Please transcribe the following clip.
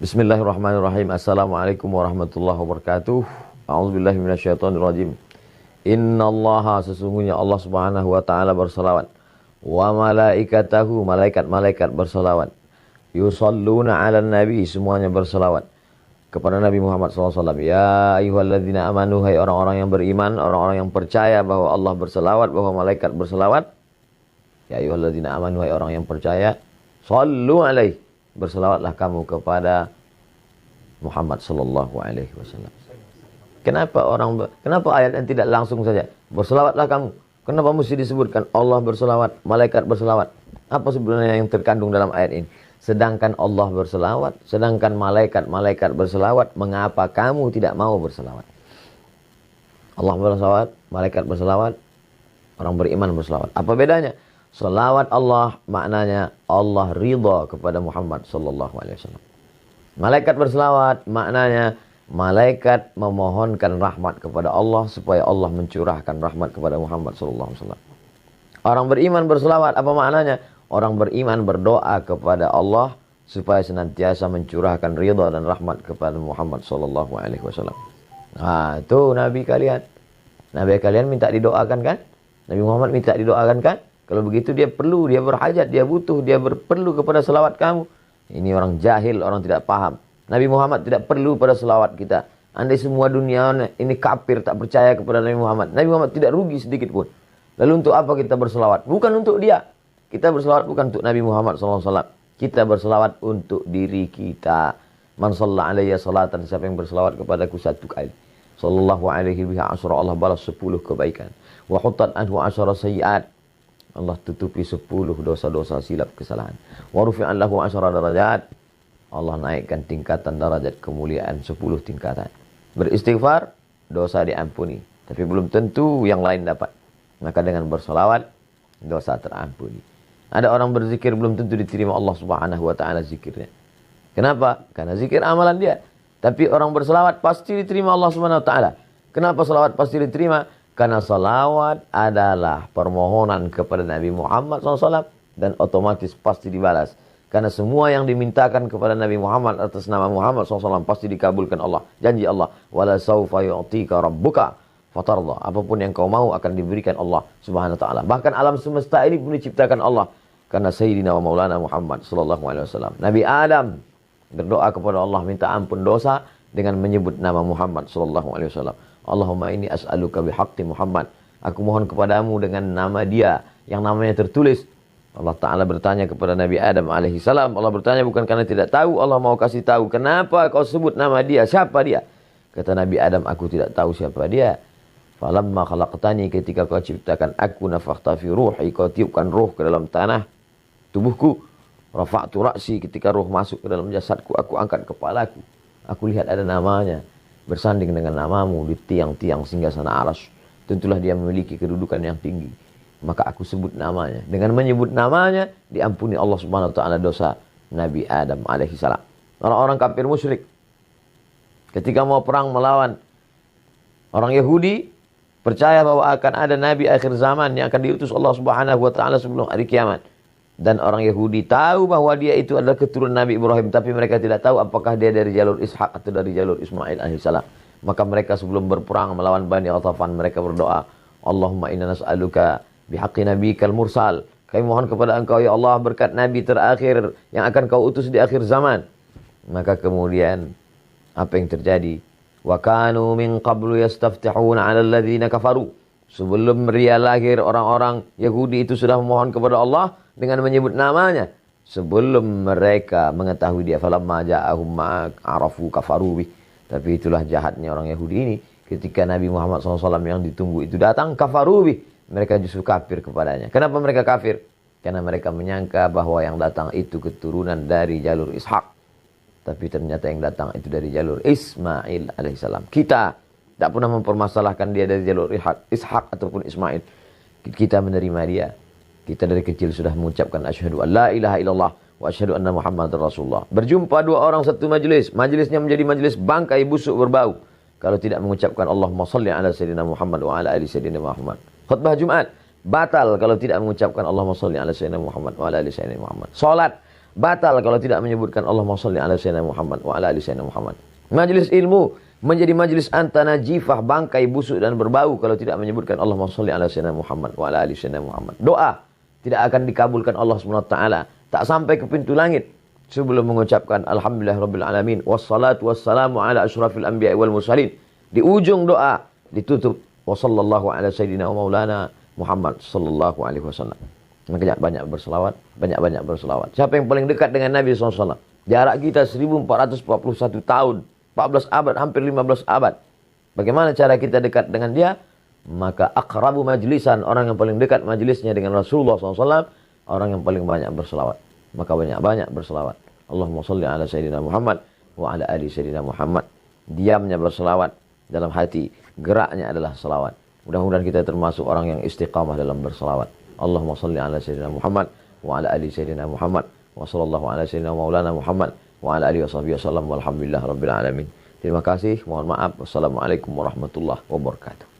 Bismillahirrahmanirrahim. Assalamualaikum warahmatullahi wabarakatuh. A'udzubillahi minasyaitonirrajim. Innallaha, sesungguhnya Allah Subhanahu wa taala berselawat. Wa malaikatahu, malaikat-malaikat berselawat. Yusalluna 'alan nabi, semuanya berselawat kepada Nabi Muhammad SAW. Ya ayyuhalladzina amanu, hai orang-orang yang beriman, orang-orang yang percaya bahwa Allah berselawat, bahwa malaikat berselawat. Ya ayyuhalladzina amanu, hai orang yang percaya, sallu alaihi, berselawatlah kamu kepada Muhammad sallallahu alaihi wasallam. Kenapa ayat yang tidak langsung saja berselawatlah kamu? Kenapa mesti disebutkan Allah berselawat, malaikat berselawat? Apa sebenarnya yang terkandung dalam ayat ini? Sedangkan Allah berselawat, sedangkan malaikat berselawat, mengapa kamu tidak mau berselawat? Allah berselawat, malaikat berselawat, orang beriman berselawat. Apa bedanya? Selawat Allah maknanya Allah ridha kepada Muhammad sallallahu alaihi wasallam. Malaikat berselawat maknanya malaikat memohonkan rahmat kepada Allah supaya Allah mencurahkan rahmat kepada Muhammad sallallahu alaihi wasallam. Orang beriman berselawat apa maknanya? Orang beriman berdoa kepada Allah supaya senantiasa mencurahkan ridha dan rahmat kepada Muhammad sallallahu alaihi wasallam. Nah, itu nabi kalian. Nabi kalian minta didoakan kan? Nabi Muhammad minta didoakan kan? Kalau begitu dia perlu, dia berhajat, dia butuh, dia perlu kepada selawat kamu. Ini orang jahil, orang tidak paham. Nabi Muhammad tidak perlu pada selawat kita. Andai semua dunia ini kafir, tak percaya kepada Nabi Muhammad, Nabi Muhammad tidak rugi sedikit pun. Lalu untuk apa kita berselawat? Bukan untuk dia. Kita berselawat bukan untuk Nabi Muhammad SAW. Kita berselawat untuk diri kita. Man shalla alayya salatan, siapa yang berselawat kepadaku satu kali, sallallahu alaihi biha asyra, Allah balas 10 kebaikan. Wa huttat anhu asyra sayyi'at, Allah tutupi 10 dosa-dosa silap kesalahan. Wa rufi'an lahu asyara darajat, Allah naikkan tingkatan derajat kemuliaan 10 tingkatan. Beristighfar, dosa diampuni. Tapi belum tentu yang lain dapat. Maka dengan berselawat, dosa terampuni. Ada orang berzikir belum tentu diterima Allah Subhanahu wa taala zikirnya. Kenapa? Karena zikir amalan dia. Tapi orang berselawat pasti diterima Allah Subhanahu wa taala. Kenapa selawat pasti diterima? Karena salawat adalah permohonan kepada Nabi Muhammad SAW dan otomatis pasti dibalas. Karena semua yang dimintakan kepada Nabi Muhammad atas nama Muhammad SAW pasti dikabulkan Allah. Janji Allah, wala saufa yu'tika rabbuka fatarda. Apapun yang kau mau akan diberikan Allah Subhanahu wa taala. Bahkan alam semesta ini pun diciptakan Allah karena Sayyidina wa Maulana Muhammad sallallahu alaihi wasallam. Nabi Adam berdoa kepada Allah minta ampun dosa dengan menyebut nama Muhammad sallallahu alaihi wasallam. Allahumma inni as'aluka bihaqqi Muhammad. Aku mohon kepadamu dengan nama dia yang namanya tertulis. Allah Ta'ala bertanya kepada Nabi Adam alaihissalam. Allah bertanya bukan karena tidak tahu. Allah mau kasih tahu. Kenapa kau sebut nama dia? Siapa dia? Kata Nabi Adam, aku tidak tahu siapa dia. Falamma khalaqtani, ketika kau ciptakan aku, nafakhta fi ruhi, kau tiupkan ruh ke dalam tanah tubuhku. Rafa'tu ra'si, ketika ruh masuk ke dalam jasadku, aku angkat kepalaku. Aku lihat ada namanya bersanding dengan namamu di tiang-tiang singgasana arsy. Tentulah dia memiliki kedudukan yang tinggi. Maka aku sebut namanya. Dengan menyebut namanya diampuni Allah Subhanahu wa taala dosa Nabi Adam alaihi salam. Orang-orang kafir musyrik ketika mau perang melawan orang Yahudi, percaya bahwa akan ada nabi akhir zaman yang akan diutus Allah Subhanahu wa taala sebelum hari kiamat. Dan orang Yahudi tahu bahwa dia itu adalah keturunan Nabi Ibrahim, tapi mereka tidak tahu apakah dia dari jalur Ishak atau dari jalur Ismail alaihissalam. Maka mereka sebelum berperang melawan Bani Ghatafan, mereka berdoa, Allahumma inna nas'aluka bihaqqi nabiyikal mursal. Kami mohon kepada engkau ya Allah berkat nabi terakhir yang akan kau utus di akhir zaman. Maka kemudian apa yang terjadi? Wa kanu min qablu yastaftihuna 'alal ladzina kafaru. Sebelum dia lahir, orang-orang Yahudi itu sudah memohon kepada Allah dengan menyebut namanya. Sebelum mereka mengetahui dia, falamma ja'ahum ma'arafu kafaru bih. Tapi itulah jahatnya orang Yahudi ini. Ketika Nabi Muhammad SAW yang ditunggu itu datang, kafaru bih. Mereka justru kafir kepadanya. Kenapa mereka kafir? Karena mereka menyangka bahwa yang datang itu keturunan dari jalur Ishak. Tapi ternyata yang datang itu dari jalur Ismail alaihissalam. Kita tak pernah mempermasalahkan dia dari jalur Ishak ataupun Ismail. Kita menerima dia. Kita dari kecil sudah mengucapkan asyhadu an la ilaha illallah wa asyhadu anna Muhammadar Rasulullah. Berjumpa dua orang satu majelis, majelisnya menjadi majelis bangkai busuk berbau kalau tidak mengucapkan Allahumma shalli ala sayyidina Muhammad wa ala ali sayyidina Muhammad. Khutbah Jumat batal kalau tidak mengucapkan Allahumma shalli ala sayyidina Muhammad wa ala ali sayyidina Muhammad. Salat batal kalau tidak menyebutkan Allahumma shalli ala sayyidina Muhammad wa ala ali sayyidina Muhammad. Majelis ilmu menjadi majelis antana jifah, bangkai, busuk dan berbau kalau tidak menyebutkan Allahumma shalli ala sayyidina Muhammad wa ala ali sayyidina Muhammad. Doa tidak akan dikabulkan Allah Subhanahu wa taala, tak sampai ke pintu langit sebelum mengucapkan alhamdulillahirabbil alamin wassalatu wassalamu ala asyrafil anbiya'i wal mursalin. Di ujung doa ditutup wa sallallahu ala sayyidina wa maulana Muhammad sallallahu alaihi wasallam. Makanya banyak berselawat, banyak-banyak berselawat. Siapa yang paling dekat dengan Nabi SAW? Jarak kita 1441 tahun, 14 abad, hampir 15 abad. Bagaimana cara kita dekat dengan dia? Maka akrabu majlisan, orang yang paling dekat majlisnya dengan Rasulullah SAW, orang yang paling banyak berselawat. Maka banyak-banyak berselawat. Allahumma salli ala sayyidina Muhammad wa ala ali sayyidina Muhammad. Diamnya berselawat, dalam hati geraknya adalah selawat. Mudah-mudahan kita termasuk orang yang istiqamah dalam berselawat. Allahumma salli ala sayyidina Muhammad wa ala ali sayyidina Muhammad wa sallallahu ala sayyidina maulana Muhammad wa ala alihi washabihi wasallam walhamdulillah rabbil alamin. Terima kasih, mohon maaf. Wassalamualaikum warahmatullahi wabarakatuh.